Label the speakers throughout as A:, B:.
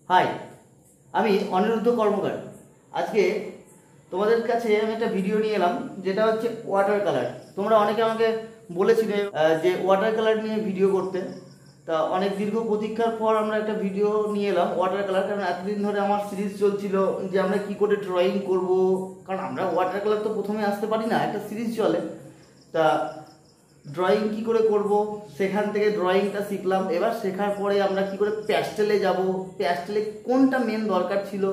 A: High, আমি অনিরুদ্ধ কর্মকার। আজকে তোমাদের কাছে আমি একটা ভিডিও নিয়ে এলাম, যেটা হচ্ছে ওয়াটার কালার। তোমরা অনেকে আমাকে বলেছিলে যে ওয়াটার কালার নিয়ে ভিডিও করতে। তা অনেক দীর্ঘ প্রতীক্ষার পর আমরা একটা ভিডিও নিয়ে এলাম ওয়াটার কালার। কারণ এতদিন ধরে আমার সিরিজ চলছিল যে আমরা কি করে ড্রয়িং করব, কারণ আমরা ওয়াটার কালার তো প্রথমে আসতে পারি না, একটা সিরিজ চলে। তা ড্রয়িং কি করে করব, সেখান থেকে ড্রয়িংটা শিখলাম। এবার শেখার পরে আমরা কি করে প্যাস্টেলে যাব, প্যাস্টেলে কোনটা মেন দরকার ছিল,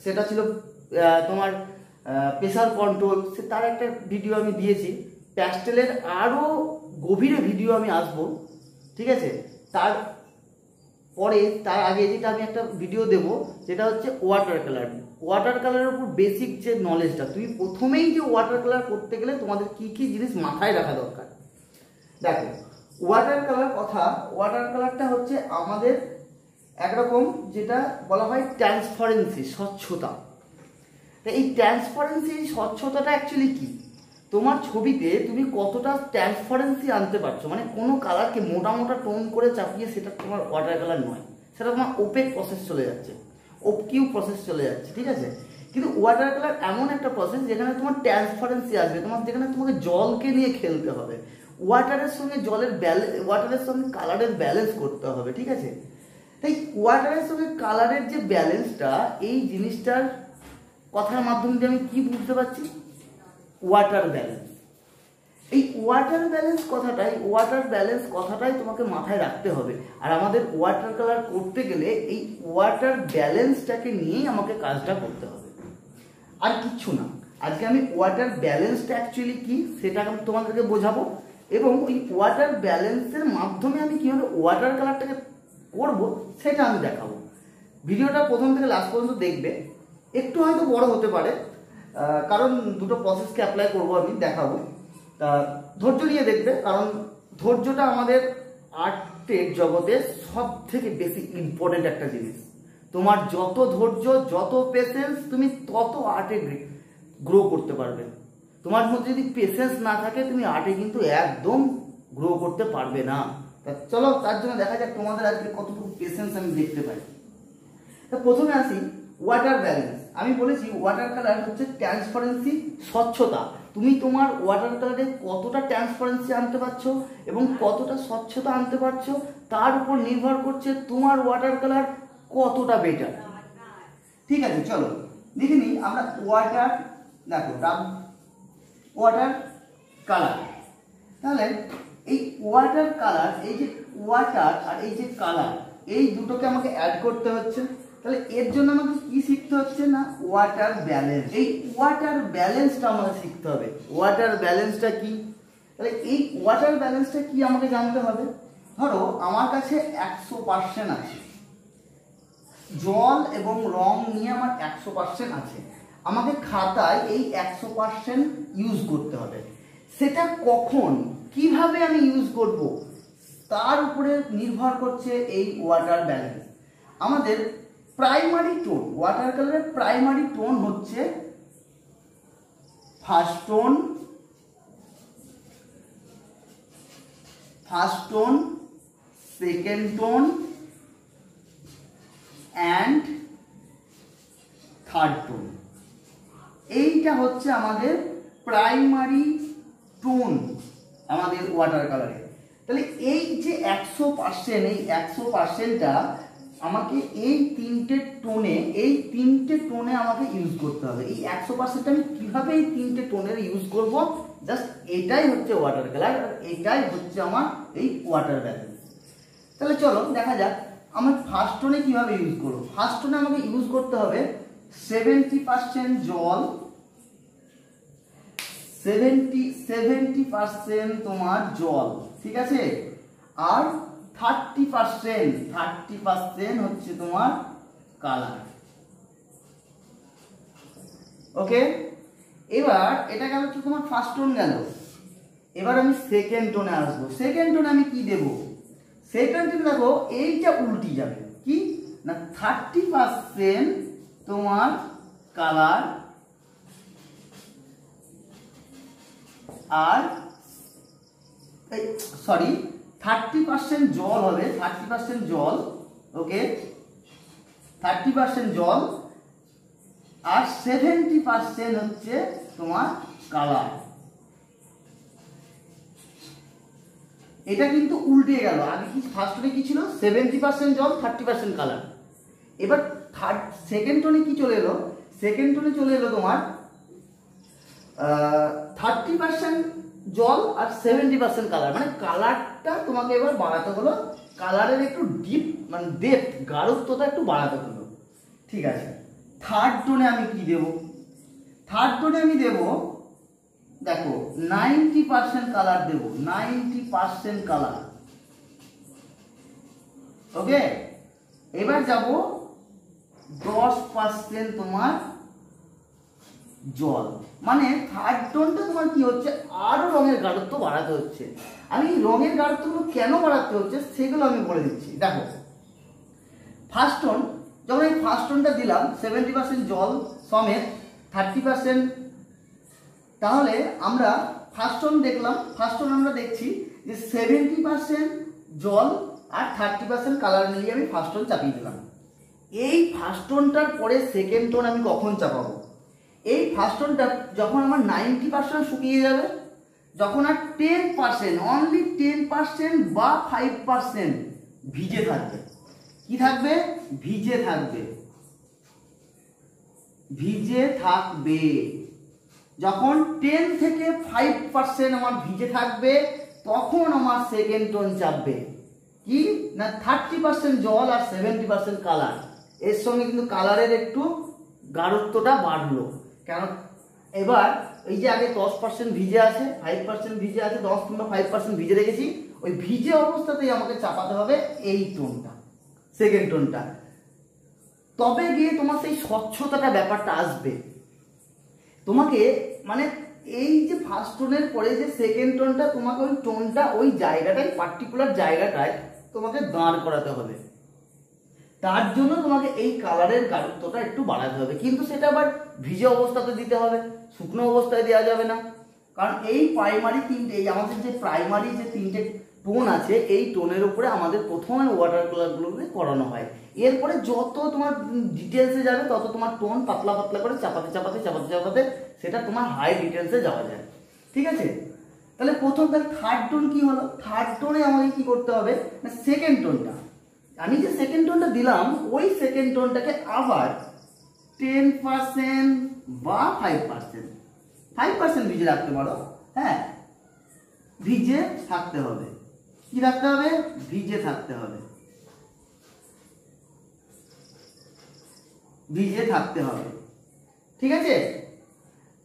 A: সেটা ছিল তোমার প্রেসার কন্ট্রোল, তার একটা ভিডিও আমি দিয়েছি। প্যাস্টেলের আরও গভীরে ভিডিও আমি আসবো, ঠিক আছে? তার আগে যেটা আমি একটা ভিডিও দেব, যেটা হচ্ছে ওয়াটার কালার। ওয়াটার কালারের উপর বেসিক যে নলেজটা, তুমি প্রথমেই যে ওয়াটার কালার করতে গেলে তোমাদের কি কি জিনিস মাথায় রাখা দরকার। দেখো, ওয়াটার কালারটা হচ্ছে আমাদের একরকম যেটা বলা হয় ট্রান্সপারেন্সি, স্বচ্ছতা। তা এই ট্রান্সপারেন্সি, স্বচ্ছতাটা অ্যাকচুয়ালি কি? তোমার ছবিতে তুমি কতটা ট্রান্সপারেন্সি আনতে পারছো, মানে কোনো কালারকে মোটা মোটা টোন করে চাপিয়ে সেটা তোমার ওয়াটার কালার নয়, সেটা তোমার ওপেক প্রসেস চলে যাচ্ছে, ওপকিউ প্রসেস চলে যাচ্ছে, ঠিক আছে? কিন্তু ওয়াটার কালার এমন একটা প্রসেস যেখানে তোমার ট্রান্সপারেন্সি আসবে, যেখানে তোমাকে জলকে নিয়ে খেলতে হবে, ওয়াটারের সঙ্গে ওয়াটারের সঙ্গে কালারের ব্যালেন্স করতে হবে, ঠিক আছে? তাই ওয়াটারের সঙ্গে কালারের যে ব্যালেন্সটা, এই জিনিসটার কথার মাধ্যমে দিয়ে আমি কি বুঝতে পারছি? Water balance. এই ওয়াটার ব্যালেন্স কথাটাই তোমাকে মাথায় রাখতে হবে। আর আমাদের ওয়াটার কালার করতে গেলে এই ওয়াটার ব্যালেন্সটাকে নিয়েই আমাকে কাজটা করতে হবে, আর কিচ্ছু না। আজকে আমি ওয়াটার ব্যালেন্সটা অ্যাকচুয়ালি কি সেটা আমি তোমাদেরকে বোঝাবো, এবং ওই ওয়াটার ব্যালেন্সের মাধ্যমে আমি কীভাবে ওয়াটার কালারটাকে করবো সেটা আমি দেখাবো। ভিডিওটা প্রথম থেকে লাস্ট পর্যন্ত দেখবে। একটু হয়তো বড় হতে পারে, কারণ দুটো প্রসেসকে অ্যাপ্লাই করবো, আমি দেখাবো। তা ধৈর্য নিয়ে দেখবে, কারণ ধৈর্যটা আমাদের আর্টের জগতে সব থেকে বেশি ইম্পর্টেন্ট একটা জিনিস। তোমার যত ধৈর্য, যত পেশেন্স, তুমি তত আর্টে গ্রো করতে পারবে। তোমার মধ্যে যদি পেশেন্স না থাকে, তুমি আর্টে কিন্তু একদম গ্রো করতে পারবে না। তা চলো, তার জন্য দেখা যাক তোমাদের আজকে কতটুকু পেশেন্স আমি দেখতে পাই। তা প্রথমে আসি ওয়াটার ব্যালেন্স। আমি বলেছি ওয়াটার কালার হচ্ছে ট্রান্সপারেন্সি, স্বচ্ছতা। তুমি তোমার ওয়াটার কালারে কতটা ট্রান্সপারেন্সি আনতে পারছো এবং কতটা স্বচ্ছতা আনতে পারছো, তার উপর নির্ভর করছে তোমার ওয়াটার কালার কতটা বেটার। ঠিক আছে, চলো দেখে নিই আমরা ওয়াটার। দেখো, ওয়াটার কালার। তাহলে এই ওয়াটার কালার, এই যে ওয়াটার আর এই যে কালার, এই দুটোকে আমাকে অ্যাড করতে হচ্ছে। তাহলে এর জন্য আমাকে কি শিখতে হচ্ছে না, ওয়াটার ব্যালেন্স। এই ওয়াটার ব্যালেন্সটা আমাকে শিখতে হবে। ওয়াটার ব্যালেন্সটা কি? তাহলে এই ওয়াটার ব্যালেন্সটা কি আমাকে জানতে হবে। ধরো আমার কাছে 100% আছে, জল এবং রং নিয়ে আমার 100% আছে। আমাকে খাতায় এই 100% ইউজ করতে হবে। সেটা কখন, কিভাবে আমি ইউজ করব, তার উপরে নির্ভর করছে এই ওয়াটার ব্যালেন্স। আমাদের প্রাইমারি টোন, ওয়াটার কালারের প্রাইমারি টোন হচ্ছে first tone, second tone and third tone. এইটা হচ্ছে আমাদের প্রাইমারি টোন আমাদের ওয়াটার কালারে। তাহলে এই যে 100%, এই 100%টা আমাকে এই তিনটে টোনে আমাকে ইউজ করতে হবে। এই 100%টা আমি কিভাবে এই তিনটে টোনের ইউজ করব, জাস্ট এটাই হচ্ছে ওয়াটার কালার, আর এটাই হচ্ছে আমার এই ওয়াটার ব্যালেন্স। তাহলে চলো দেখা যাক আমি ফার্স্ট টোনে কিভাবে ইউজ করব। ফার্স্ট টোনে আমাকে ইউজ করতে হবে 70% জল, 70% তোমার জল, ঠিক আছে? আর 30% হচ্ছে তোমার কালার। ওকে, এবার এটা গেল তো তোমার ফার্স্ট টোন গেল। এবার আমি সেকেন্ড টোনে আসবো। সেকেন্ড টোনে আমি কি দেব? সেকেন্ড টোনে দেখো এইটা উল্টি যাবে, কি না 30% তোমার কালার আর সরি 30% জল হবে, 30% জল, ওকে, 30% জল আর 70% হচ্ছে তোমার কালার। এটা কিন্তু উল্টে গেল, আগে কি ফার্স্ট টোনে কি ছিল 70% জল 30% কালার। এবার সেকেন্ড টোনে কি চলে এলো, সেকেন্ড টোনে চলে এলো তোমার 30% জল আর 70% কালার, মানে কালারটা তোমাকে এবার বাড়াতে হলো, কালারের একটু ডিপ মানে ডেপথ গাঢ়ত্বটা একটু বাড়াতে হলো। ঠিক আছে, থার্ড টোনে আমি কি দেব, থার্ড টোনে আমি দেব দেখো 90% কালার দেব, 90% কালার। ওকে, এবার যাব 10% তোমার জল, মানে থার্ড টোনটা তোমার কি হচ্ছে আরো রঙের গাঢ়ত্ব বাড়াতে হচ্ছে। আমি রঙের গাঢ়ত্বগুলো কেন বাড়াতে হচ্ছে সেগুলো আমি বলে দিচ্ছি। দেখো ফার্স্ট টোন, যখন এই ফার্স্ট টোনটা দিলাম 70% জল সমেত 30%, তাহলে আমরা ফার্স্ট টোন দেখলাম, ফার্স্ট টোন আমরা দেখছি যে 70% জল আর 30% কালার মিলিয়ে আমি ফার্স্ট টোন চাপিয়ে দিলাম। এই ফার্স্ট টোনটার পরে সেকেন্ড টোন আমি কখন চাপাবো, এই ফার্স্ট টোনটা যখন আমার 90% শুকিয়ে যাবে, যখন আর 10% অনলি 10% বা 5% ভিজে থাকবে। কি থাকবে, ভিজে থাকবে, ভিজে থাকবে। যখন 10 থেকে 5% আমার ভিজে থাকবে তখন আমার সেকেন্ড টোন চাপবে। কি না 30% জল আর 70% কালার, এর সঙ্গে কিন্তু কালারের একটু গাঢ়ত্বটা বাড়লো। কেন, এবার এই যে আগে 10% ভিজে আছে, 5% ভিজে আছে, 10 কিংবা 5% ভিজে রেখেছি, ওই ভিজে অবস্থাতেই আমাকে চাপাতে হবে এই টোনটা, সেকেন্ড টোনটা। তবে গিয়ে তোমার সেই স্বচ্ছতাটা ব্যাপারটা আসবে। তোমাকে মানে এই যে ফার্স্ট টোনের পরে যে সেকেন্ড টোনটা, তোমাকে ওই টোনটা ওই জায়গাটায় পার্টিকুলার জায়গাটায় তোমাকে দাঁড় করাতে হবে। তার জন্য তোমাকে এই কালারের গাঢ়ত্বটা একটু বাড়াতে হবে, কিন্তু সেটা আবার ভিজে অবস্থাতে দিতে হবে, শুকনো অবস্থায় দেওয়া যাবে না। কারণ এই প্রাইমারি তিনটে, এই আমাদের যে প্রাইমারি যে তিনটে টোন আছে, এই টোনের উপরে আমাদের প্রথমে ওয়াটার কালারগুলোকে করানো হয়। এরপরে যত তোমার ডিটেলসে যাবে তত তোমার টোন পাতলা পাতলা করে চাপাতে চাপাতে চাপাতে চাপাতে সেটা তোমার হাই ডিটেলসে যাওয়া যায়। ঠিক আছে, তাহলে প্রথম তাহলে থার্ড টোন কি হলো, থার্ড টোনে আমাকে কি করতে হবে না সেকেন্ড টোনটা, আমি যে সেকেন্ড টোনটা দিলাম ওই সেকেন্ড টোনটাকে আবার 10% বা 5% ভিজে রাখতে পারো। হ্যাঁ, ভিজে থাকতে হবে। কি রাখতে হবে, ভিজে থাকতে হবে, ভিজে থাকতে হবে। ঠিক আছে,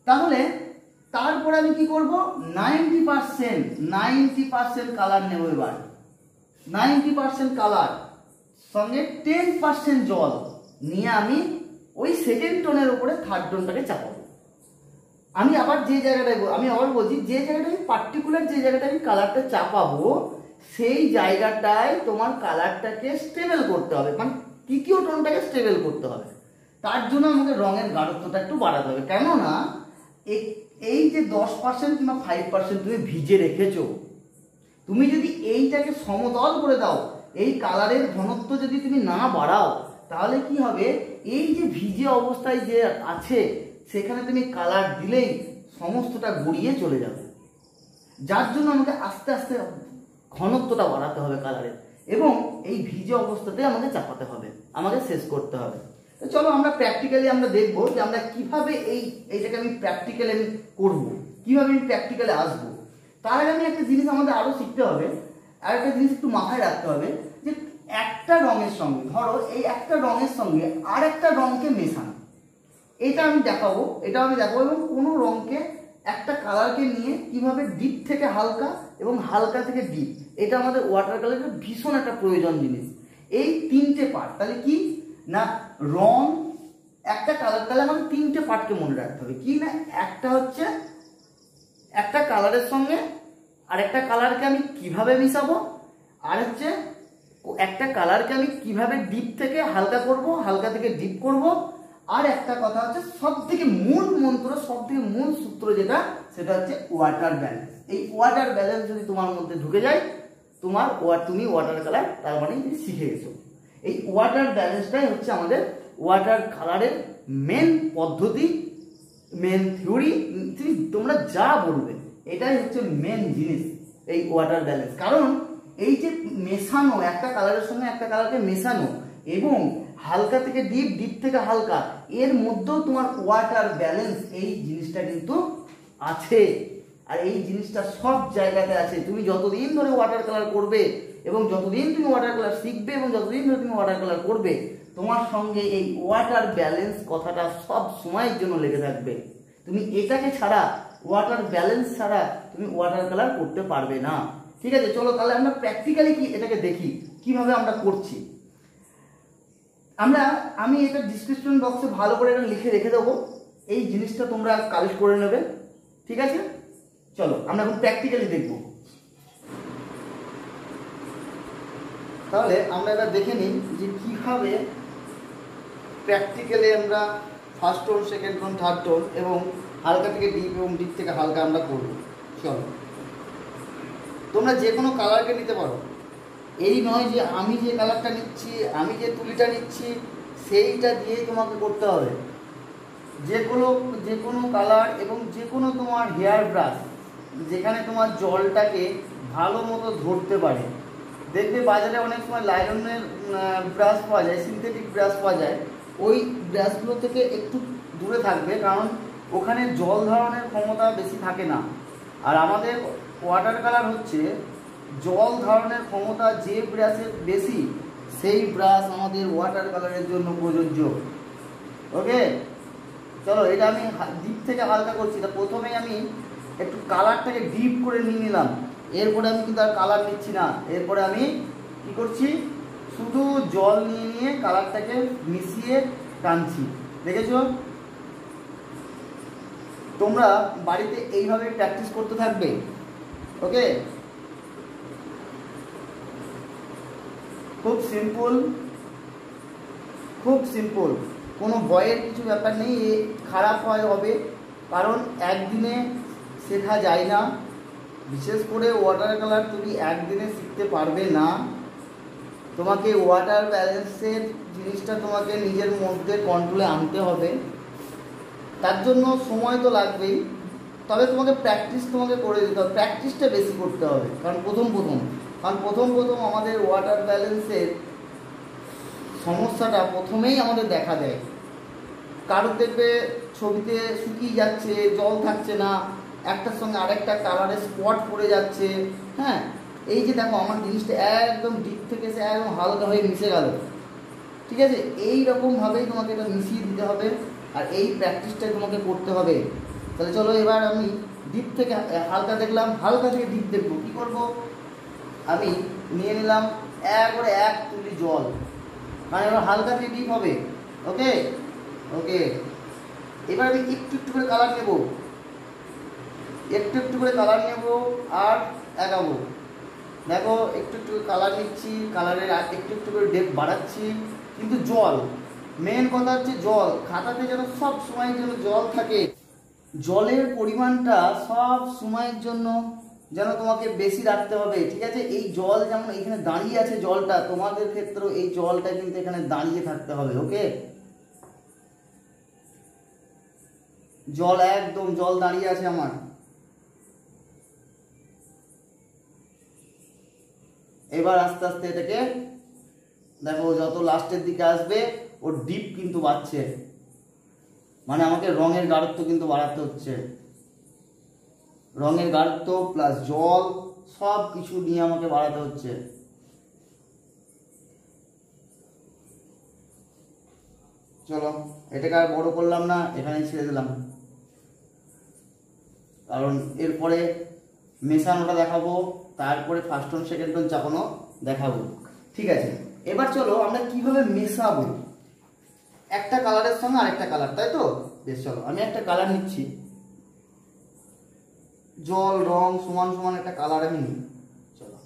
A: তাহলে তারপরে আমি কি করব 90% কালার নেব। এবার 90% কালার সঙ্গে 10% জল নিয়ে আমি ওই সেকেন্ড টোনের উপরে থার্ড টোনটাকে চাপাবো। আমি আবার যে জায়গাটায়, আমি আবার বলছি, যে জায়গাটায় পার্টিকুলার যে জায়গাটায় আমি কালারটা চাপাবো সেই জায়গাটায় তোমার কালারটাকে স্টেবল করতে হবে, মানে তৃতীয় টোনটাকে স্টেবল করতে হবে। তার জন্য আমাকে রঙের গাঢ়ত্বটা একটু বাড়াতে হবে। কেননা এই যে 10% কিংবা 5% তুমি ভিজে রেখেছো, তুমি যদি এইটাকে সমতল করে দাও, এই কালারের ঘনত্ব যদি তুমি না বাড়াও, তাহলে কি হবে, এই যে ভিজে অবস্থায় যে আছে সেখানে তুমি কালার দিলেই সমস্তটা গড়িয়ে চলে যাবে। যার জন্য আমাকে আস্তে আস্তে ঘনত্বটা বাড়াতে হবে কালারের, এবং এই ভিজে অবস্থাতে আমাকে চাপাতে হবে, আমাকে শেষ করতে হবে। তো চলো আমরা প্র্যাকটিক্যালি আমরা দেখবো যে আমরা কিভাবে এইটাকে আমি প্র্যাকটিক্যালি আমি করবো, কিভাবে আমি প্র্যাকটিক্যালি আসবো। তার আগে আমি একটা জিনিস আমাদের আরো শিখতে হবে, আর একটা জিনিস একটু মাথায় রাখতে হবে, যে একটা রঙের সঙ্গে, ধরো এই একটা রঙের সঙ্গে আর একটা রঙকে মেশানো, এটা আমি দেখাবো, এবং কোনো রঙকে একটা কালারকে নিয়ে কিভাবে ডিপ থেকে হালকা এবং হালকা থেকে ডিপ, এটা আমাদের ওয়াটার কালারের ভীষণ একটা প্রয়োজন জিনিস। এই তিনটে পার্ট, তাহলে কি না রং একটা কালার, তাহলে আমাদের তিনটে পার্টকে মনে রাখতে হবে। কি না, একটা হচ্ছে একটা কালারের সঙ্গে আরেকটা কালারকে আমি কিভাবে মিশাবো, আর হচ্ছে একটা কালারকে আমি কিভাবে ডিপ থেকে হালকা করব, হালকা থেকে ডিপ করব, আর একটা কথা হচ্ছে সব থেকে মূল মন্ত্র, সব থেকে মূল সূত্র যেটা, সেটা হচ্ছে ওয়াটার ব্যালেন্স। এই ওয়াটার ব্যালেন্স যদি তোমার মধ্যে ঢুকে যায়, তুমি ওয়াটার কালার তার মানে শিখে গেছো। এই ওয়াটার ব্যালেন্সটাই হচ্ছে আমাদের ওয়াটার কালারের মেন পদ্ধতি, মেন থিওরি, তোমরা যা বলবে এটাই হচ্ছে মেন জিনিস এই ওয়াটার ব্যালেন্স। কারণ এই যে মেশানো, একটা কালারের সঙ্গে একটা কালারকে মেশানো এবং হালকা থেকে ডিপ, ডিপ থেকে হালকা, এর মধ্যেও তোমার ওয়াটার ব্যালেন্স এই জিনিসটা কিন্তু আছে। আর এই জিনিসটা সব জায়গাতে আছে। তুমি যতদিন ধরে ওয়াটার কালার করবে এবং যতদিন তুমি ওয়াটার কালার শিখবে এবং যতদিন ধরে তুমি ওয়াটার কালার করবে, তোমার সঙ্গে এই ওয়াটার ব্যালেন্স কথাটা সব সময়ের জন্য লেগে থাকবে। তুমি এটাকে ছাড়া, ওয়াটার ব্যালেন্স ছাড়া তুমি ওয়াটার কালার করতে পারবে না। ঠিক আছে, চলো তাহলে আমরা প্র্যাকটিক্যালি কি এটাকে দেখি কিভাবে আমরা করছি। আমি এটা ডিসক্রিপশন বক্সে ভালো করে এটা লিখে রেখে দেবো, এই জিনিসটা তোমরা কালেক্ট করে নেবে। ঠিক আছে, চলো আমরা এখন প্র্যাকটিক্যালি দেখব। তাহলে আমরা এবার দেখে নিই যে কীভাবে প্র্যাকটিক্যালি আমরা first tone, second tone, third tone এবং হালকা থেকে ডিপ এবং ডিপ থেকে হালকা আমরা করব। চলো, তোমরা যে কোনো কালারকে নিতে পারো। এই নয় যে আমি যে কালারটা নিচ্ছি, আমি যে তুলিটা নিচ্ছি সেইটা দিয়েই তোমাকে করতে হবে। যে কোনো কালার এবং যে কোনো তোমার হেয়ার ব্রাশ যেখানে তোমার জলটাকে ভালো মতো ধরতে পারে। দেখবে বাজারে অনেক সময় লাইলনের ব্রাশ পাওয়া যায়, সিনথেটিক ব্রাশ পাওয়া যায়। ওই ব্রাশগুলো থেকে একটু দূরে থাকবে, কারণ ওখানে জল ধারণের ক্ষমতা বেশি থাকে না। আর আমাদের ওয়াটার কালার হচ্ছে জল ধারণের ক্ষমতা যে ব্রাশের বেশি, সেই ব্রাশ আমাদের ওয়াটার কালারের জন্য প্রযোজ্য। ওকে, চলো এটা আমি ডিপ থেকে হালকা করছি। তা প্রথমেই আমি একটু কালারটাকে ডিপ করে নিয়ে নিলাম, এরপরে আমি কিন্তু আর কালার নিচ্ছি না। এরপরে আমি কি করছি, শুধু জল নিয়ে নিয়ে কালারটাকে মিশিয়ে টানছি। দেখেছো? তোমরা বাড়িতে এইভাবে প্র্যাকটিস করতে থাকবে। ওকে, খুব সিম্পল, খুব সিম্পল, কোনো ভয়ের কিছু ব্যাপার নেই। খারাপ হবে কারণ একদিনে শেখা যায় না। বিশেষ করে ওয়াটার কালার তুমি একদিনে শিখতে পারবে না। তোমাকে ওয়াটার ব্যালেন্সের জিনিসটা তোমাকে নিজের মধ্যে কন্ট্রোলে আনতে হবে। তার জন্য সময় তো লাগবেই, তবে তোমাকে প্র্যাকটিস করে দিতে হবে। প্র্যাকটিসটা বেশি করতে হবে, কারণ প্রথম আমাদের ওয়াটার ব্যালেন্সের সমস্যাটা প্রথমেই আমাদের দেখা দেয়। কারোর দেখবে ছবিতে শুকিয়ে যাচ্ছে, জল থাকছে না, একটার সঙ্গে আরেকটা কালারের স্পট পড়ে যাচ্ছে। হ্যাঁ, এই যে দেখো আমার জিনিসটা একদম ডিপ থেকে এসে একদম হালকা হয়ে মিশে গেল। ঠিক আছে, এই রকমভাবেই তোমাকে এটা মিশিয়ে দিতে হবে, আর এই প্র্যাকটিসটাই তোমাকে করতে হবে। তাহলে চলো এবার আমি ডিপ থেকে হালকা দেখলাম, হালকা থেকে ডিপ দেখবো। কী করবো, আমি নিয়ে নিলাম একবারে এক তুলি জল, মানে এবার হালকা থেকে ডিপ হবে। ওকে ওকে, এবার আমি একটু একটু করে কালার নেব, আর এগাবো। দেখো একটু একটু কালার নিচ্ছি, কালারের একটু একটু করে ডেপ বাড়াচ্ছি। কিন্তু জল, মেন কথা হচ্ছে জল, খাতাতে যেন সব সময়ের জন্য জল থাকে। জলের পরিমাণটা সব সময়ের জন্য যেন তোমাকে বেশি রাখতে হবে। ঠিক আছে, এই জল যেমন এখানে দাঁড়িয়ে আছে জলটা, তোমাদের ক্ষেত্রেও এই জলটা কিন্তু এখানে দাঁড়িয়ে থাকতে হবে। ওকে, জল একদম জল দাঁড়িয়ে আছে আমার। এবার আস্তে আস্তে এটাকে দেখো, যত লাস্টের দিকে আসবে ওর ডিপ কিন্তু বাড়ছে, মানে আমাকে রঙের গাঢ়ত্ব কিন্তু বাড়াতে হচ্ছে। রঙের গাঢ়ত্ব প্লাস জল সব কিছু নিয়ে আমাকে বাড়াতে হচ্ছে। চলো এটাকে আর বড় করলাম না, এখানেই ছেড়ে দিলাম, কারণ এরপরে মেশানোটা দেখাবো, তারপরে ফার্স্ট টোন সেকেন্ড টোন চাপানো দেখাবো। ঠিক আছে, এবার চলো আমরা কিভাবে মেশাবো একটা কালারের সঙ্গে আরেকটা কালার, তাই তো? বেশ, চলো আমি একটা কালার নিচ্ছি, জল রং সমান সমান একটা কালার আমি নিই। চলো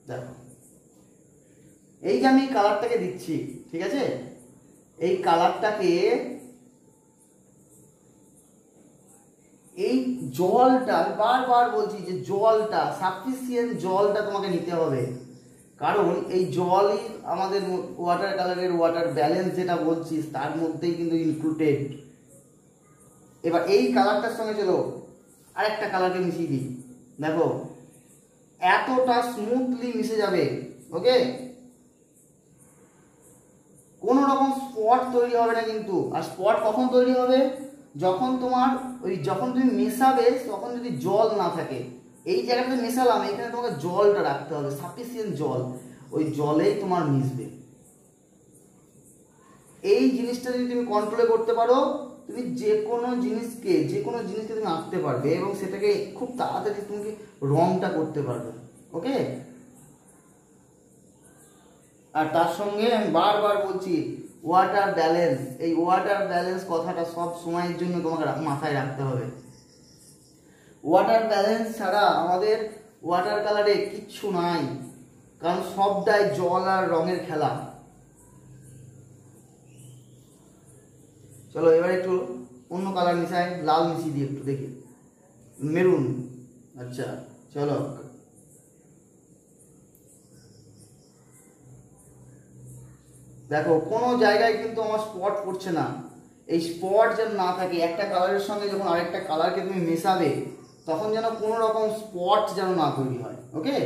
A: দেখো, এই যে আমি কালারটাকে দিচ্ছি, ঠিক আছে, এই কালারটাকে, এই জলটা বারবার বলছি যে জলটা, সাফিসিয়েন্ট জলটা তোমাকে নিতে হবে। কারণ এই জলই আমাদের ওয়াটার কালারের ওয়াটার ব্যালেন্স যেটা বলছিস তার মধ্যেই কিন্তু ইনক্লুডেড। এবার এই কালারটার সঙ্গে চলো আরেকটা কালারকে মিশিয়ে দিই, দেখো এতটা স্মুথলি মিশে যাবে। ওকে, কোনো রকম স্পট তৈরি হবে না কিন্তু। আর স্পট কখন তৈরি হবে? যখন তোমার যখন তুমি মেশাবে তখন যদি জল না থাকে, এই জায়গাটাতে মেশালাম, এখানে তোমাকে জলটা রাখতে হবে, সাফিসিয়েন্ট জল, ওই জলেই তোমার মিশবে। এই জিনিসটা যদি তুমি কন্ট্রোলে করতে পারো, তুমি যে কোনো জিনিসকে তুমি আঁকতে পারবে এবং সেটাকে খুব তাড়াতাড়ি তুমি রংটা করতে পারবে। ওকে, আর তার সঙ্গে আমি বারবার বলছি ওয়াটার ব্যালেন্স, এই ওয়াটার ব্যালেন্স কথাটা সব সময়ের জন্য তোমাকে মাথায় রাখতে হবে। ওয়াটার ব্যালেন্স ছাড়া আমাদের ওয়াটার কালারে কিচ্ছু নাই, কারণ সবটাই জল আর রঙের খেলা। চলো এবার একটু অন্য কালার মিশাই, লাল মিশিয়ে দিই একটু, দেখি মেরুন। আচ্ছা চলো, দেখো কোনো জায়গায় কিন্তু আমার স্পট পড়ছে না। এই স্পট যেন না থাকে, একটা কালারের সঙ্গে যখন আরেকটা কালারকে তুমি মেশাবে তখন যেন কোনো রকম স্পট যেন না তৈরি হয়। ওকে,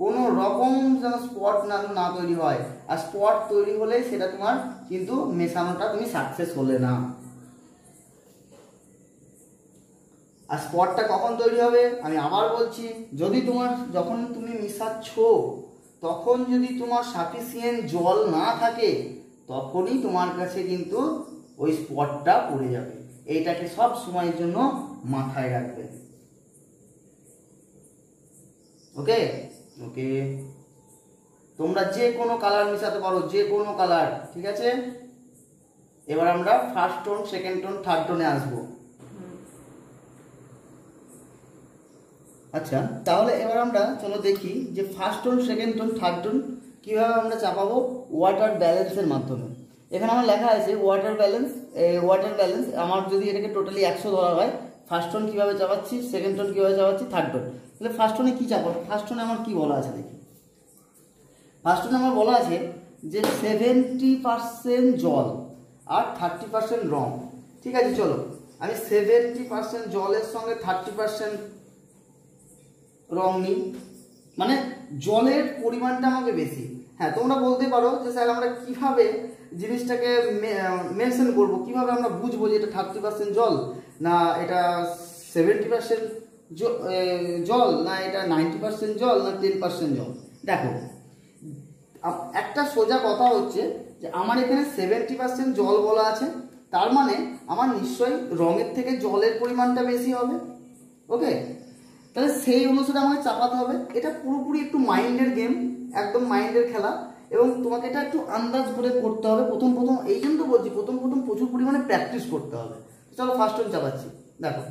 A: কোনো রকম যেন স্পট না তৈরি হয়। আর স্পট তৈরি হলে সেটা তোমার কিন্তু মেশানোটা তুমি সাকসেস হলে না। আর স্পটটা কখন তৈরি হবে আমি আবার বলছি, যখন তুমি মিশাচ্ছ তখন যদি তোমার সাফিসিয়েন্ট জল না থাকে তখনই তোমার কাছে কিন্তু ওই স্পটটা পড়ে যাবে। এইটাকে সব সময়ের জন্য মাথায় রাখবে। ওকে ওকে, তোমরা যে কোনো কালার মিশাতে পারো, যে কোনো কালার, ঠিক আছে। এবার আমরা first tone, second tone, third টোনে আসবো। আচ্ছা তাহলে এবার আমরা চলো দেখি যে first tone, second tone, third tone কীভাবে আমরা চাপাবো ওয়াটার ব্যালেন্সের মাধ্যমে। এখানে আমার লেখা আছে ওয়াটার ব্যালেন্স। আমার যদি এটাকে টোটালি 100 ধরা হয়, ফার্স্ট টোন কীভাবে চাপাচ্ছি, সেকেন্ড টোন কীভাবে চাপাচ্ছি, থার্ড টোন, তাহলে ফার্স্ট টোনে কী চাপাবো? ফার্স্ট টোনে আমার কী বলা আছে দেখি। ফার্স্ট টোনে আমার বলা আছে যে 70% জল আর 30% রং। ঠিক আছে, চলো আমি 70% জলের সঙ্গে 30% রং নিই, মানে জলের পরিমাণটা আমাকে বেশি। হ্যাঁ, তোমরা বলতে পারো যে স্যার আমরা কিভাবে জিনিসটাকে মেনশন করব, কিভাবে আমরা বুঝবো যে এটা 30% জল না এটা 70% জল না এটা 90% জল না 10% জল। দেখো একটা সোজা কথা হচ্ছে যে আমার এখানে 70% জল বলা আছে, তার মানে আমার নিশ্চয়ই রঙের থেকে জলের পরিমাণটা বেশি হবে। ওকে, তাহলে সেই অনুসারে আমাকে চাপাতে হবে। এটা পুরোপুরি একটু মাইন্ডের গেম, একদম মাইন্ডের খেলা, এবং তোমাকে এটা একটু আন্দাজ করে করতে হবে প্রথম। এই জন্য তো বলছি প্রথম প্রচুর পরিমাণে প্র্যাকটিস করতে হবে। চলো ফার্স্ট টোন চাপাচ্ছি। দেখো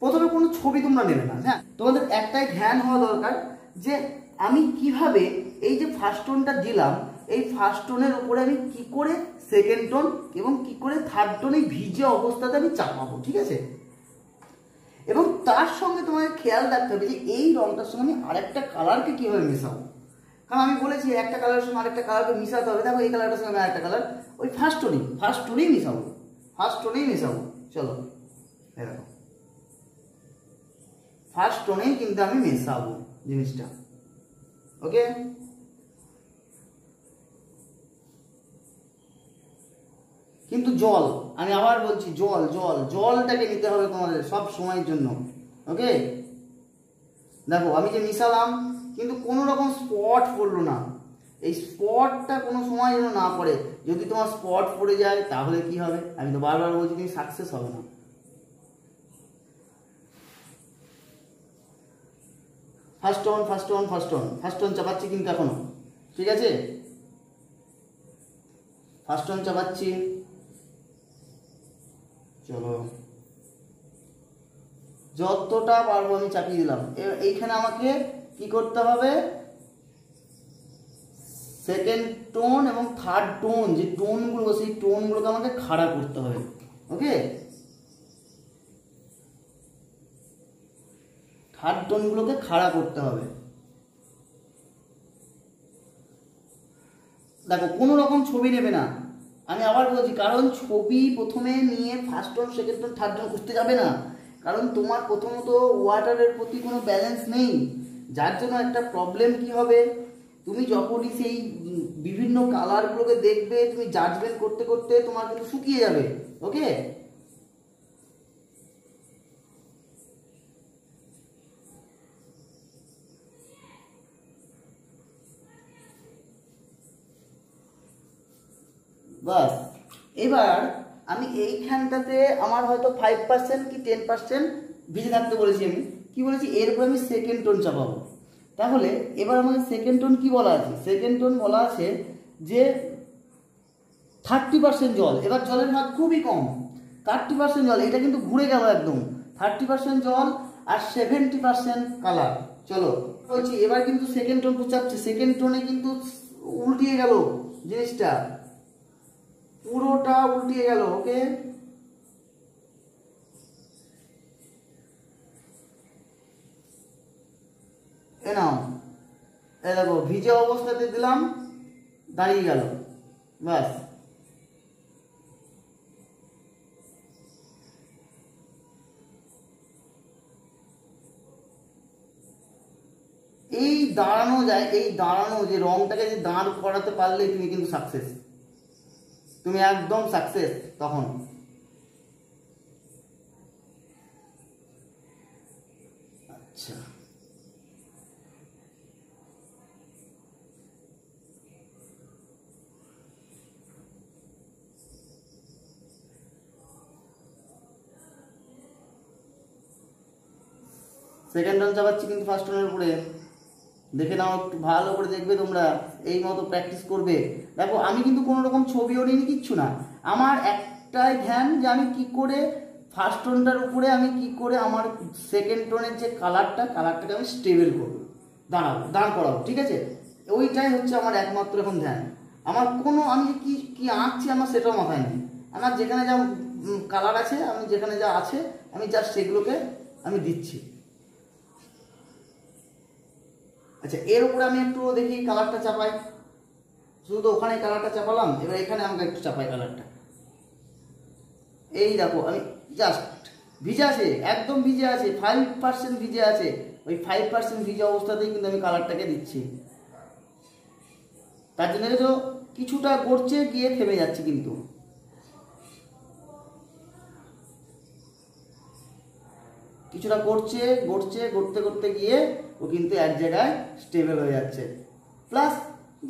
A: প্রথমে কোনো ছবি তোমরা নেবে না। হ্যাঁ, তোমাদের একটাই ধ্যান হওয়া দরকার যে আমি কিভাবে এই যে ফার্স্ট টোনটা দিলাম, এই ফার্স্ট টোনের উপরে আমি কি করে সেকেন্ড টোন এবং কি করে থার্ড টোন এই ভিজে অবস্থাতে আমি চাপাবো। ঠিক আছে, এবং তার সঙ্গে তোমাকে খেয়াল রাখতে হবে যে এই রংটার সঙ্গে আমি আরেকটা কালারকে কীভাবে মেশাবো। কারণ আমি বলেছি একটা কালারের সঙ্গে আরেকটা কালারকে মিশাতে হবে। দেখো এই কালারটার সঙ্গে আমি আরেকটা কালার ওই ফার্স্ট টোনেই মিশাবো। চলো দেখো ফার্স্ট টোনেই কিন্তু আমি মেশাবো জিনিসটা। ওকে, কিন্তু জল, আমি আবার বলছি জলটাকে নিতে হবে তোমাদের সব সময়ের জন্য। ওকে, দেখো আমি যে মিশালাম কিন্তু কোনো রকম স্পট পড়লো না। এই স্পটটা কোনো সময় যেন না পড়ে। যদি তোমার স্পট পড়ে যায় তাহলে কি হবে? আমি তো বারবার বলছি তুমি সাকসেস হবে না। ফার্স্ট টোন চাপাচ্ছি কিন্তু এখনো। ঠিক আছে, ফার্স্ট টোন চাপাচ্ছি। চলো যতটা পারবো আমি চাপিয়ে দিলাম। এইখানে আমাকে কি করতে হবে, সেকেন্ড টোন এবং থার্ড টোন যে টোনগুলো, সেই টোনগুলোকে আমাকে খাড়া করতে হবে। ওকে, থার্ড টোনগুলোকে খাড়া করতে হবে। দেখো কোনো রকম ছবি নেবে না, আমি আবার বলছি, কারণ ছবি প্রথমে নিয়ে first tone second tone third tone করতে যাবে না, কারণ তোমার প্রথমত ওয়াটারের প্রতি কোনো ব্যালেন্স নেই, যার জন্য একটা প্রবলেম কি হবে, তুমি যখনই সেই বিভিন্ন কালারগুলোকে দেখবে তুমি জাজমেন্ট করতে করতে তোমার কিন্তু শুকিয়ে যাবে। ওকে, বাস এবার আমি এইখানটাতে আমার হয়তো 5% কি 10% ভিজে থাকতে বলেছি, আমি কি বলেছি এরপর আমি সেকেন্ড টোন চাপাবো। তাহলে এবার আমাদের সেকেন্ড টোন কি বলা আছে, সেকেন্ড টোন বলা আছে যে 30% জল, এবার জলের ভাগ খুবই কম, 30% জল, এটা কিন্তু ঘুরে গেল একদম, 30% জল আর 70% কালার। চলো বলছি এবার কিন্তু সেকেন্ড টোন চাপছে, সেকেন্ড টোনে কিন্তু উল্টিয়ে গেল জিনিসটা, পুরোটা উল্টিয়ে গেল। ওকে, এ নাও, এ দেখো ভিজে অবস্থাতে দিলাম, দাঁড়িয়ে গেল, বাস। এই দাঁড়ানো যায়, এই দাঁড়ানো যে রংটাকে যে দাঁড় করাতে পারলে তুমি কিন্তু সাকসেস, তুমি একদম সাকসেস তখন। আচ্ছা, সেকেন্ড টোন চাপাচ্ছি কিন্তু ফার্স্ট টোনের উপরে, দেখে নাও, একটু ভালো করে দেখবে তোমরা, এই মতো প্র্যাকটিস করবে। দেখো আমি কিন্তু কোনো রকম ছবিও নিই কিচ্ছু না, আমার একটাই ধ্যান যে আমি কি করে ফার্স্ট টোনটার উপরে আমি কি করে আমার সেকেন্ড টোনের যে কালারটাকে আমি স্টেবল করবো, দাঁড় করাবো, ঠিক আছে, ওইটাই হচ্ছে আমার একমাত্র এখন ধ্যান। আমার কোনো আমি কি কি আঁকছি আমার সেটাও মাথায় নেই, আমার যেখানে যা কালার আছে, আমি যেখানে যা আছে আমি জাস্ট সেগুলোকে আমি দিচ্ছি। আচ্ছা, এর উপরে আমি একটু দেখি কালারটা চাপাই, শুধু তো ওখানে কালারটা চাপালাম, এবার এখানে আমাকে একটু চাপাই কালারটা। এই দেখো আমি জাস্ট ভিজে আছে, একদম ভিজে আছে, 5% ভিজে আছে, ওই 5% ভিজে অবস্থাতেই কিন্তু আমি কালারটাকে দিচ্ছি। তার জন্য তো কিছুটা গড়ছে গিয়ে থেমে যাচ্ছে, কিন্তু কিছুটা গড়ছে গড়তে গড়তে গিয়ে ও কিন্তু এক জায়গায় স্টেবল হয়ে যাচ্ছে, প্লাস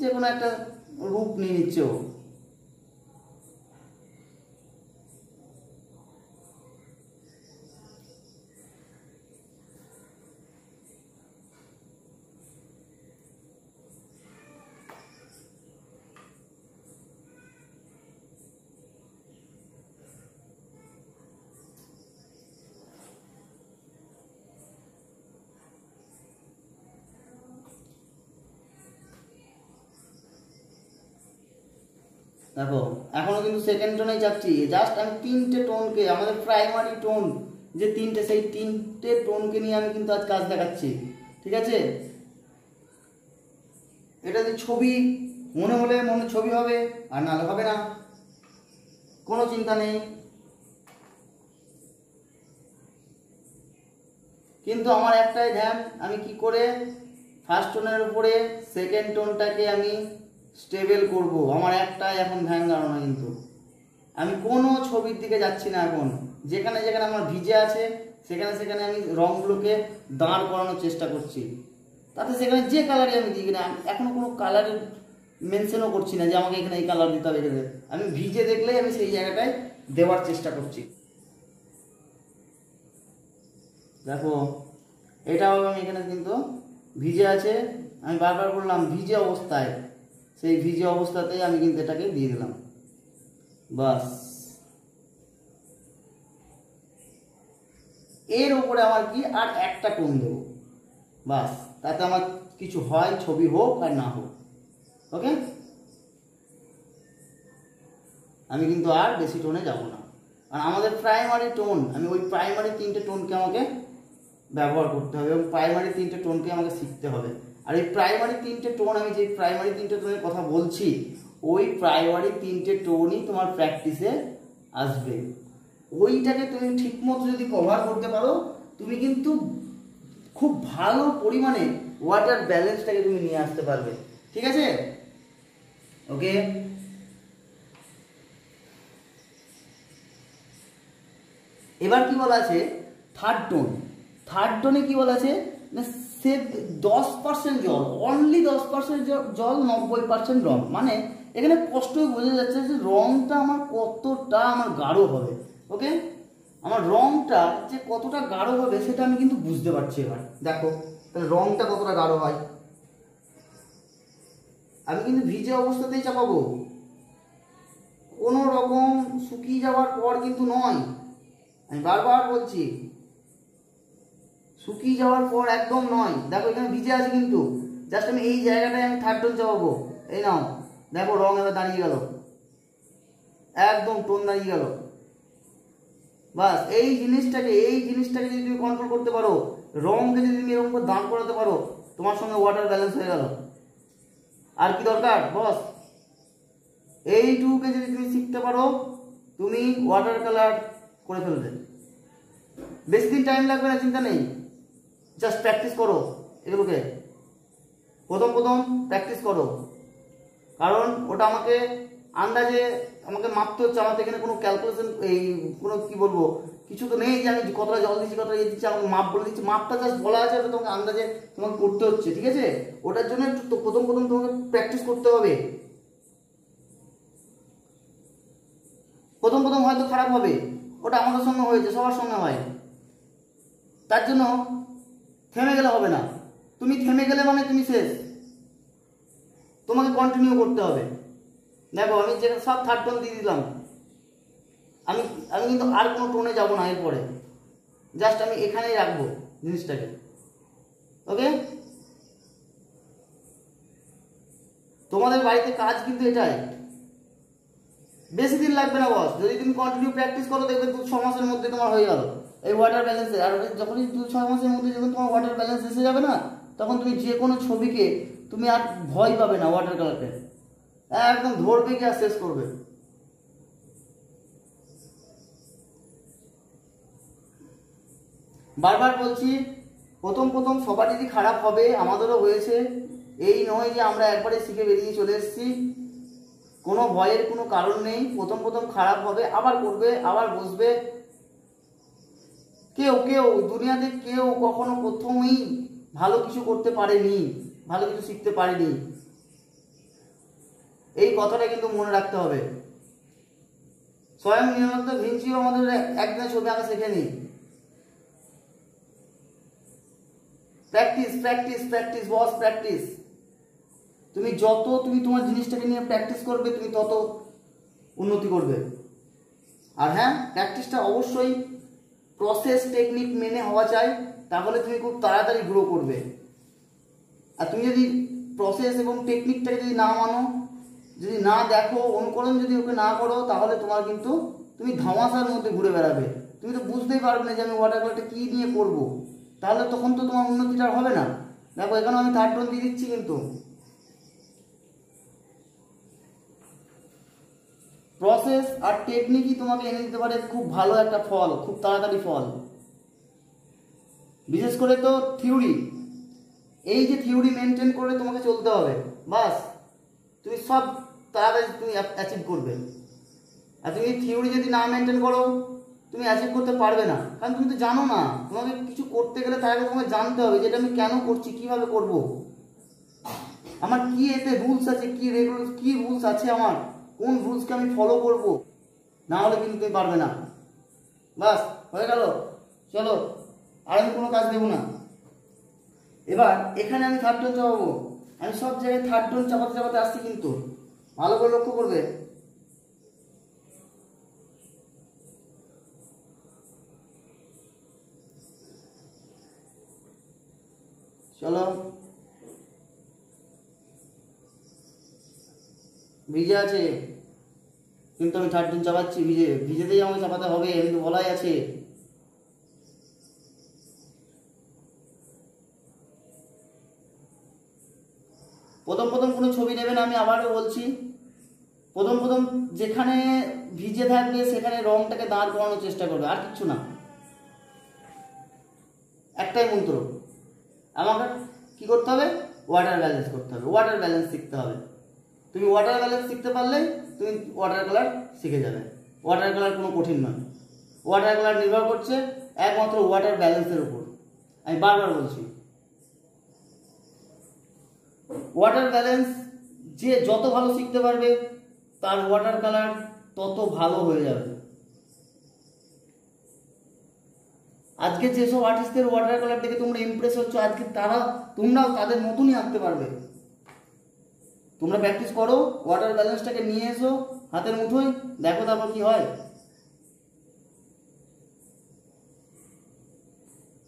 A: যে কোনো একটা রূপ নিয়ে নিচ্ছে ও। দেখো এখনো কিন্তু সেকেন্ড টোনেই যাচ্ছি, জাস্ট আমি তিনটে টোনকে, আমাদের প্রাইমারি টোন যে তিনটে, সেই তিনটে টোনকে নিয়ে আমি কিন্তু আজ কাজ দেখাচ্ছি, ঠিক আছে। এটা যে ছবি মনে হলে মনে ছবি হবে, আর নাহলে হবে না, কোনো চিন্তা নেই। কিন্তু আমার একটাই ধ্যান, আমি কি করে ফার্স্ট টোনের উপরে সেকেন্ড টোনটাকে আমি স্টেবল করব, আমার একটাই এখন ধ্যান ধারণা। কিন্তু আমি কোনো ছবির দিকে যাচ্ছি না এখন, যেখানে যেখানে আমার ভিজে আছে সেখানে সেখানে আমি রঙগুলোকে দাঁড় করানোর চেষ্টা করছি, তাতে সেখানে যে কালারই আমি দিই না, এখনো কোনো কালারের মেনশনও করছি না যে আমাকে এখানে এই কালার দিতে হবে, আমি ভিজে দেখলেই আমি সেই জায়গাটায় দেওয়ার চেষ্টা করছি। দেখো এটাও আমি এখানে কিন্তু ভিজে আছে, আমি বারবার বললাম ভিজে অবস্থায়, সেই ভিজে অবস্থাতেই আমি কিন্তু এটাকে দিয়ে দিলাম, বাস। এর উপরে আমার কি আর একটা টোন দেবো, বাস, তাতে আমার কিছু হয়, ছবি হোক আর না হোক। ওকে, আমি কিন্তু আর বেশি টোনে যাব না, আর আমাদের প্রাইমারি টোন, আমি ওই প্রাইমারি তিনটে টোনকে আমাকে ব্যবহার করতে হবে, এবং প্রাইমারি তিনটে টোনকে আমাকে শিখতে হবে। আর এই প্রাইমারি তিনটে টোন, আমি যে প্রাইমারি তিনটে টোনের কথা বলছি, ওই প্রাইমারি 3টে টোনই তোমার প্র্যাকটিসে আসবে। ওইটাকে তুমি ঠিকমতো যদি কভার করতে পারো, তুমি কিন্তু খুব ভালো পরিমাণে ওয়াটার ব্যালেন্সটাকে তুমি নিয়ে আসতে পারবে। ঠিক আছে, ওকে। এবার কি বলা আছে, থার্ড টোন। থার্ড টোনে কি বলা আছে না, সে 10% জল, অনলি 10% জল, 90% রং। মানে এখানে স্পষ্টই বোঝা যাচ্ছে যে রংটা আমার কতটা আমার গাঢ় হবে। ওকে, আমার রংটা যে কতটা গাঢ় হবে সেটা আমি কিন্তু বুঝতে পারছি। এবার দেখো তাহলে রংটা কতটা গাঢ় হয়। আমি কিন্তু ভিজে অবস্থাতেই চাপাবো, কোনো রকম শুকিয়ে যাওয়ার পর কিন্তু নয়। আমি বারবার বলছি, শুকিয়ে যাওয়ার পর একদম নয়। দেখো এখানে ভিজে আছে কিন্তু জাস্ট আমি এই জায়গাটায় আমি থার্ড টোন চাপাবো। এই নাও, দেখো রং এবার দাঁড়িয়ে গেল, একদম টোন দাঁড়িয়ে গেল। বাস এই জিনিসটাকে যদি তুমি কন্ট্রোল করতে পারো, রংকে যদি তুমি এরকম করে দাঁড় করাতে পারো, তোমার সঙ্গে ওয়াটার ব্যালেন্স হয়ে গেল। আর কি দরকার বস? এইটুকুকে যদি তুমি শিখতে পারো, তুমি ওয়াটার কালার করে ফেলবে। বেশি দিন টাইম লাগবে না, চিন্তা নেই, জাস্ট প্র্যাকটিস করো এগুলোকে। প্রথম প্র্যাকটিস করো, কারণ ওটা আমাকে আন্দাজে আমাকে মাপতে হচ্ছে। আমার এখানে কোনো ক্যালকুলেশন, এই কোনো কি বলবো, কিছু তো নেই যে আমি কতটা জল দিচ্ছি, কতটা ইয়ে দিচ্ছি, আমাকে মাপ বলে দিচ্ছি। মাপটা জাস্ট বলা আছে, ওটা তোমাকে আন্দাজে তোমাকে করতে হচ্ছে। ঠিক আছে, ওটার জন্য একটু প্রথম তোমাকে প্র্যাকটিস করতে হবে। প্রথম হয়তো খারাপ হবে, ওটা আমাদের সঙ্গে হয়েছে, সবার সঙ্গে হয়। তার জন্য থেমে গেলে হবে না। তুমি থেমে গেলে মানে তুমি শেষ, তোমাকে কন্টিনিউ করতে হবে। দেখো আমি যেখানে সব থার্ড টোন দিয়ে দিলাম, আমি কিন্তু আর কোনো টোনে যাব না এরপরে, জাস্ট আমি এখানেই রাখবো জিনিসটাকে। ওকে, তোমাদের বাড়িতে কাজ কিন্তু এটাই। বেশি দিন লাগবে না বস, যদি তুমি কন্টিনিউ প্র্যাকটিস করো, দেখবে 2-6 মাসের মধ্যে তোমার হয়ে গেল এই ওয়াটার ব্যালেন্সে। আর যখনই 2-6 মাসের মধ্যে যখন তোমার ওয়াটার ব্যালেন্স এসে যাবে না, তখন তুমি যে কোনো ছবিকে তুমি আর ভয় পাবে না। ওয়াটার কালারকে একদম ধরবে কি আর শেষ করবে। বারবার বলছি, প্রথম সবারই খারাপ হবে, আমাদেরও হয়েছে। এই নয় যে আমরা একবারে শিখে বেরিয়ে চলে এসেছি। কোনো ভয়ের কোনো কারণ নেই। প্রথম খারাপ হবে, আবার করবে, আবার বসবে। কেউ দুনিয়াতে কেউ কখনো প্রথমেই ভালো কিছু করতে পারেনি, ভালো কিছু শিখতে পারেনি। এই কথাটা কিন্তু মনে রাখতে হবে। স্বয়ং লিওনার্দো দা ভিঞ্চিও আমাদের একদিনে ছবি আঁকা শেখেনি। প্র্যাকটিস বস, প্র্যাকটিস। তুমি যত তোমার জিনিসটাকে নিয়ে প্র্যাকটিস করবে, তুমি তত উন্নতি করবে। আর হ্যাঁ, প্র্যাকটিসটা অবশ্যই প্রসেস টেকনিক মেনে হওয়া চাই, তাহলে তুমি খুব তাড়াতাড়ি গ্রো করবে। আর তুমি যদি প্রসেস এবং টেকনিকটাকে যদি না মানো, যদি না দেখো, অনুকরণ যদি ওকে না করো, তাহলে তোমার কিন্তু তুমি ধামাচার মধ্যে ঘুরে বেড়াবে। তুমি তো বুঝতেই পারবে না যে আমি ওয়াটার কালারটা কী নিয়ে করবো। তাহলে তখন তো তোমার উন্নতিটা হবে না। দেখো এখানে আমি থার্ড টোন দিয়ে দিচ্ছি, কিন্তু প্রসেস আর টেকনিকই তোমাকে এনে দিতে পারে খুব ভালো একটা ফল, খুব তাড়াতাড়ি ফল। বিশেষ করে তো থিওরি, এই যে থিওরি মেনটেন করে তোমাকে চলতে হবে, বাস তুমি সব তাড়াতাড়ি তুমি অ্যাচিভ করবে। আর তুমি থিওরি যদি না মেনটেন করো, তুমি অ্যাচিভ করতে পারবে না। কারণ তুমি তো জানো না, তোমাকে কিছু করতে গেলে তার আগে তোমাকে জানতে হবে যে এটা আমি কেন করছি, কিভাবে করব, আমার কি এতে রুলস আছে, কি রুলস আছে, আমার কোন রুলসকে আমি ফলো করব। না হলে কিন্তু তুমি পারবে না। বাস হয়ে গেল, চলো আর আমি কোনো কাজ দেবো না। এবার এখানে আমি থার্ড টোন চাপাবো। আমি সব জায়গায় থার্ড টোন চাপাতে আসছি, কিন্তু ভালো করে লক্ষ্য করবে। চলো, ভিজে আছে কিন্তু আমি থার্ড টোন চাপাচ্ছি। ভিজেতেই আমাকে চাপাতে হবে, কিন্তু বলাই আছে। প্রথম কোনো ছবি নেবে না, আমি আবারও বলছি। প্রথম প্রথম যেখানে ভিজে থাকবে সেখানে রংটাকে দাঁড় করানোর চেষ্টা করবে, আর কিচ্ছু না। একটাই মন্ত্র, আমাকে কি করতে হবে? ওয়াটার ব্যালেন্স করতে হবে, ওয়াটার ব্যালেন্স শিখতে হবে। তুমি ওয়াটার ব্যালেন্স শিখতে পারলেই তুমি ওয়াটার কালার শিখে যাবে। ওয়াটার কালার কোনো কঠিন নয়। ওয়াটার কালার নির্ভর করছে একমাত্র ওয়াটার ব্যালেন্সের উপর। আমি বারবার বলছি, ওয়াটার ব্যালেন্স যে যত ভালো শিখতে পারবে তার ওয়াটার কালার তত ভালো হয়ে যাবে। আজকে যেসব আর্টিস্টদের ওয়াটার কালার দেখে তোমরা ইমপ্রেস হচ্ছ, আজকে তোমরাও তাদের মতনই আঁকতে পারবে। তোমরা প্র্যাকটিস করো, ওয়াটার ব্যালেন্সটাকে নিয়ে এসো হাতের মুঠোয়, দেখো তারপর কি হয়।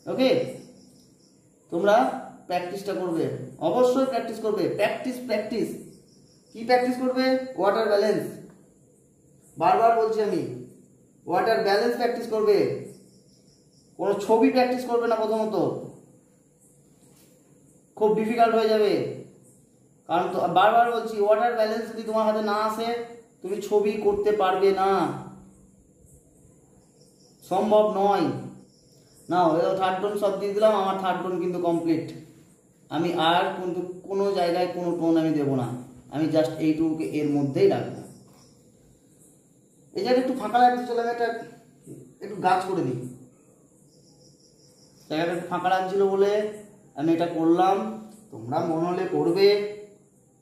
A: ওকে, তোমরা প্র্যাকটিসটা করবে, অবশ্যই প্র্যাকটিস করবে। প্র্যাকটিস প্র্যাকটিস কি প্র্যাকটিস করবে? Water balance. বারবার বলছি আমি, ওয়াটার ব্যালেন্স প্র্যাকটিস করবে। কোনো ছবি প্র্যাকটিস করবে না প্রথমত, খুব ডিফিকাল্ট হয়ে যাবে। কারণ তো বারবার বলছি, ওয়াটার ব্যালেন্স যদি তোমার হাতে না আসে তুমি ছবি করতে পারবে না, সম্ভব নয়। না, থার্ড টোন সব দিয়ে দিলাম, আমার থার্ড টোন কিন্তু কমপ্লিট। আমি আর কিন্তু কোনো জায়গায় কোনো টোন আমি দেবো না, আমি জাস্ট এইটুকুকে এর মধ্যেই রাখবো। এই জায়গাটা একটু ফাঁকা লাগছে, চলে আমি একটু গাছ করে দিই। জায়গাটা একটু ফাঁকা লাগছিল বলে আমি এটা করলাম। তোমরা মনে হলে করবে,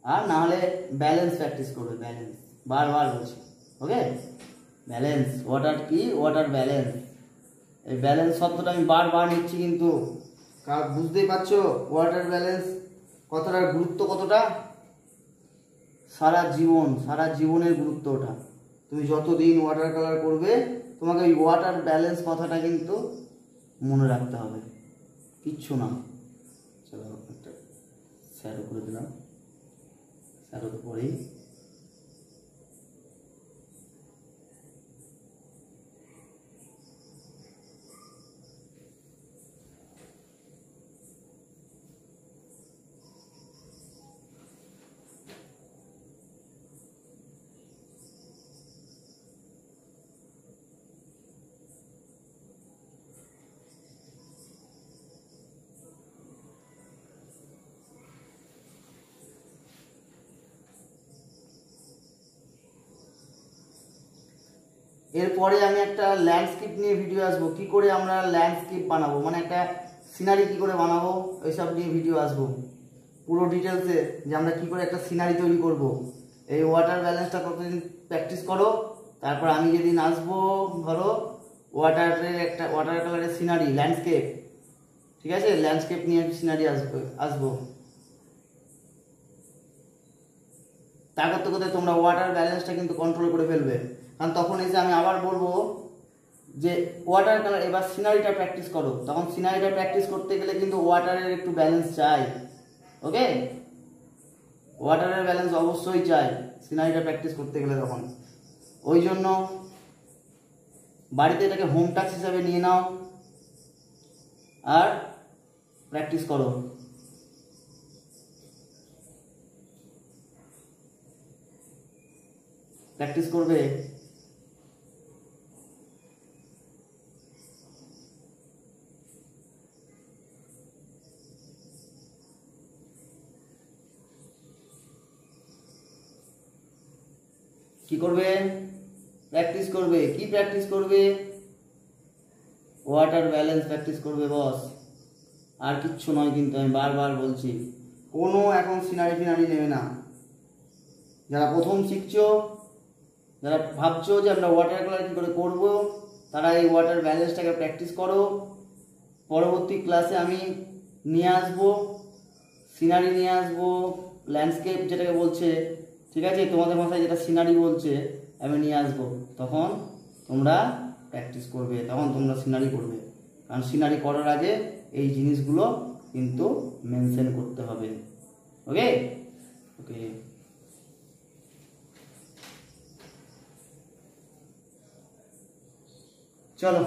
A: আর না হলে ব্যালেন্স প্র্যাকটিস করবে। ব্যালেন্স বারবার বলছি, ওকে? ব্যালেন্স, ওয়াটার কি? Water balance. এই ব্যালেন্স শব্দটা আমি বারবার নিচ্ছি, কিন্তু বুঝতেই পারছো ওয়াটার ব্যালেন্স কতটার গুরুত্ব, কতটা সারা জীবনের গুরুত্ব ওটা। তুমি যতদিন ওয়াটার কালার করবে তোমাকে ওই ওয়াটার ব্যালেন্স কথাটা কিন্তু মনে রাখতে হবে, কিচ্ছু না। চলো একটা শ্যাডো করে দিলাম, শ্যাডো তো পরেই। এরপরে আমি একটা ল্যান্ডস্কেপ নিয়ে ভিডিও আসবো, কি করে আমরা ল্যান্ডস্কেপ বানাবো, মানে একটা সিনারি কি করে বানাবো, ওইসব নিয়ে ভিডিও আসবো পুরো ডিটেলসে, যে আমরা কি করে একটা সিনারি তৈরি করব। এই ওয়াটার ব্যালেন্সটা কতদিন প্র্যাকটিস করো, তারপর আমি যেদিন আসবো, ধরো ওয়াটার কালারের সিনারি, ল্যান্ডস্কেপ, ঠিক আছে? ল্যান্ডস্কেপ নিয়ে সিনারি আসবো। তা করতে করতে তোমরা ওয়াটার ব্যালেন্সটা কিন্তু কন্ট্রোল করে ফেলবে। কারণ তখন এসে আমি আবার বলবো যে ওয়াটার কালার, এবার সিনারিটা প্র্যাকটিস করো। তখন সিনারিটা প্র্যাকটিস করতে গেলে কিন্তু ওয়াটারের একটু ব্যালেন্স চাই, ওকে? ওয়াটারের ব্যালেন্স অবশ্যই চাই সিনারিটা প্র্যাকটিস করতে গেলে। তখন ওই জন্য বাড়িতে এটাকে হোম টাস্ক হিসাবে নিয়ে নাও আর প্র্যাকটিস করো। প্র্যাকটিস করবে। কি করবে? প্র্যাকটিস করবে। কি প্র্যাকটিস করবে? ওয়াটার ব্যালেন্স প্র্যাকটিস করবে বস, আর কিচ্ছু নয়। কিন্তু আমি বারবার বলছি, কোনো এখন সিনারি ফিনারি নেবে না। যারা প্রথম শিখছো, যারা ভাবছো যে আমরা ওয়াটার কালার কী করে করবো, তারা এই ওয়াটার ব্যালেন্সটাকে প্র্যাকটিস করো। পরবর্তী ক্লাসে আমি নিয়ে আসবো সিনারি, নিয়ে আসবো ল্যান্ডস্কেপ যেটাকে বলছে, ঠিক আছে? তোমাদের ভাষায় যেটা সিনারি বলছে আমি নিয়ে আসবো। তখন তোমরা প্র্যাকটিস করবে, তখন তোমরা সিনারি করবে। কারণ সিনারি করার আগে এই জিনিসগুলো কিন্তু মেনশন করতে হবে, ওকে? ওকে, চলো।